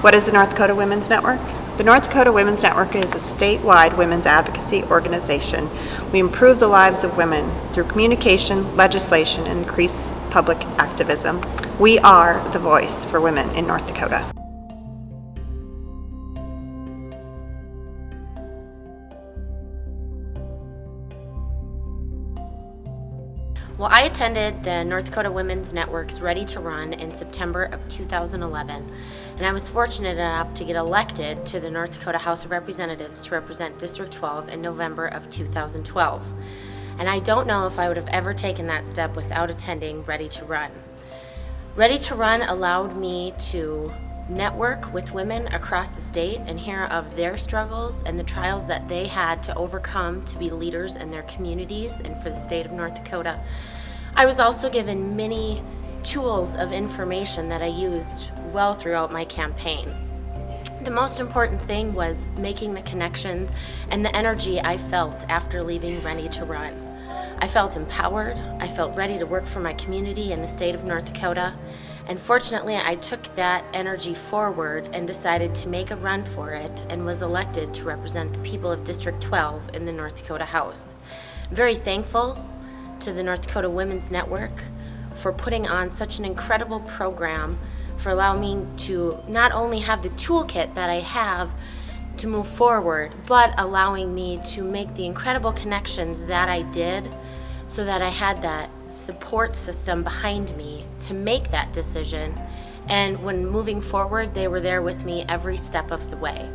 What is the North Dakota Women's Network? The North Dakota Women's Network is a statewide women's advocacy organization. We improve the lives of women through communication, legislation, and increased public activism. We are the voice for women in North Dakota. Well, I attended the North Dakota Women's Network's Ready to Run in September of 2011, and I was fortunate enough to get elected to the North Dakota House of Representatives to represent District 12 in November of 2012. And I don't know if I would have ever taken that step without attending Ready to Run. Ready to Run allowed me to network with women across the state and hear of their struggles and the trials that they had to overcome to be leaders in their communities and for the state of North Dakota. I was also given many tools of information that I used well throughout my campaign. The most important thing was making the connections and the energy I felt after leaving Ready to Run. I felt empowered, I felt ready to work for my community in the state of North Dakota, and fortunately I took that energy forward and decided to make a run for it and was elected to represent the people of District 12 in the North Dakota House. I'm very thankful to the North Dakota Women's Network for putting on such an incredible program, for allowing me to not only have the toolkit that I have to move forward, but allowing me to make the incredible connections that I did so that I had that support system behind me to make that decision. And when moving forward, they were there with me every step of the way.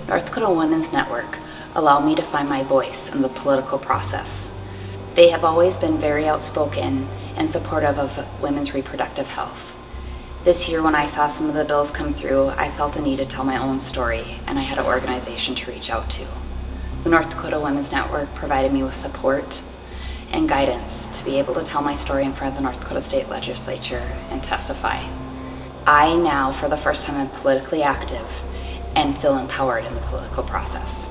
North Dakota Women's Network allowed me to find my voice in the political process. They have always been very outspoken and supportive of women's reproductive health. This year when I saw some of the bills come through, I felt a need to tell my own story, and I had an organization to reach out to. The North Dakota Women's Network provided me with support and guidance to be able to tell my story in front of the North Dakota State Legislature and testify. I now, for the first time, am politically active and feel empowered in the political process.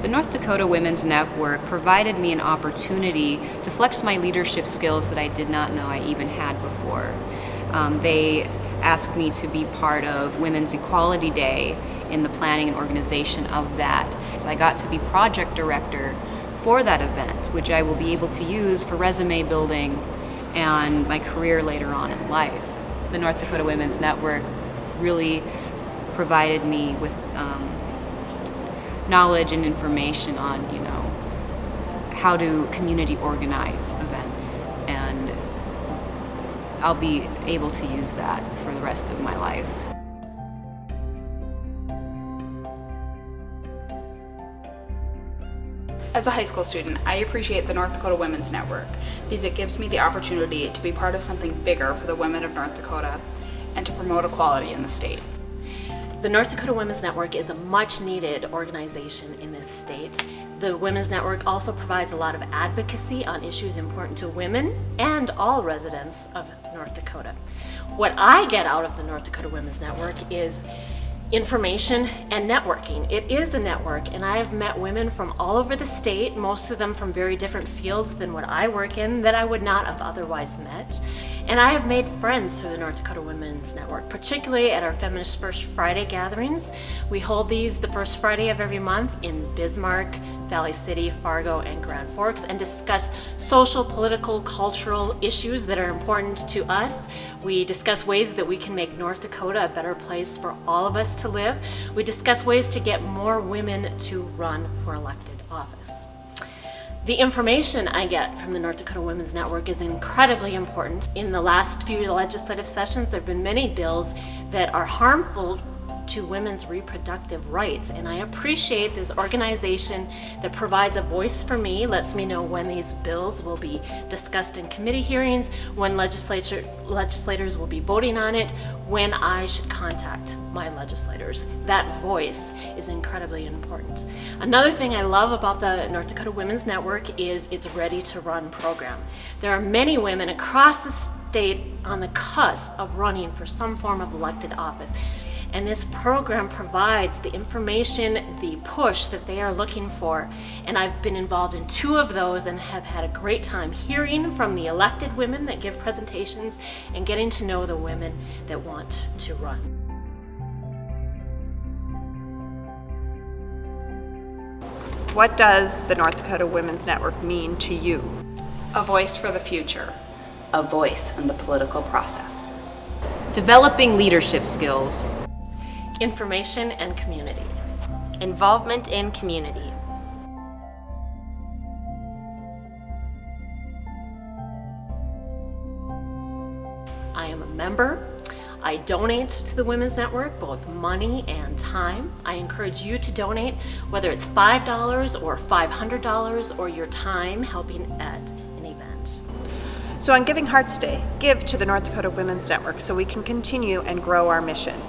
The North Dakota Women's Network provided me an opportunity to flex my leadership skills that I did not know I even had before. They asked me to be part of Women's Equality Day in the planning and organization of that. So I got to be project director for that event, which I will be able to use for resume building and my career later on in life. The North Dakota Women's Network really provided me with knowledge and information on, how to community organize events, and I'll be able to use that for the rest of my life. As a high school student, I appreciate the North Dakota Women's Network because it gives me the opportunity to be part of something bigger for the women of North Dakota and to promote equality in the state. The North Dakota Women's Network is a much needed organization in this state. The Women's Network also provides a lot of advocacy on issues important to women and all residents of North Dakota. What I get out of the North Dakota Women's Network is information and networking. It is a network, and I have met women from all over the state, most of them from very different fields than what I work in, that I would not have otherwise met. And I have made friends through the North Dakota Women's Network, particularly at our Feminist First Friday gatherings. We hold these the first Friday of every month in Bismarck, Valley City, Fargo, and Grand Forks, and discuss social, political, cultural issues that are important to us. We discuss ways that we can make North Dakota a better place for all of us to live. We discuss ways to get more women to run for elected office. The information I get from the North Dakota Women's Network is incredibly important. In the last few legislative sessions, there have been many bills that are harmful to women's reproductive rights, and I appreciate this organization that provides a voice for me, lets me know when these bills will be discussed in committee hearings, when legislators will be voting on it, when I should contact my legislators. That voice is incredibly important. Another thing I love about the North Dakota Women's Network is its Ready to Run program. There are many women across the state on the cusp of running for some form of elected office. And this program provides the information, the push that they are looking for. And I've been involved in 2 of those and have had a great time hearing from the elected women that give presentations and getting to know the women that want to run. What does the North Dakota Women's Network mean to you? A voice for the future. A voice in the political process. Developing leadership skills. Information and community. Involvement in community. I am a member. I donate to the Women's Network, both money and time. I encourage you to donate, whether it's $5 or $500 or your time helping at an event. So on Giving Hearts Day, give to the North Dakota Women's Network so we can continue and grow our mission.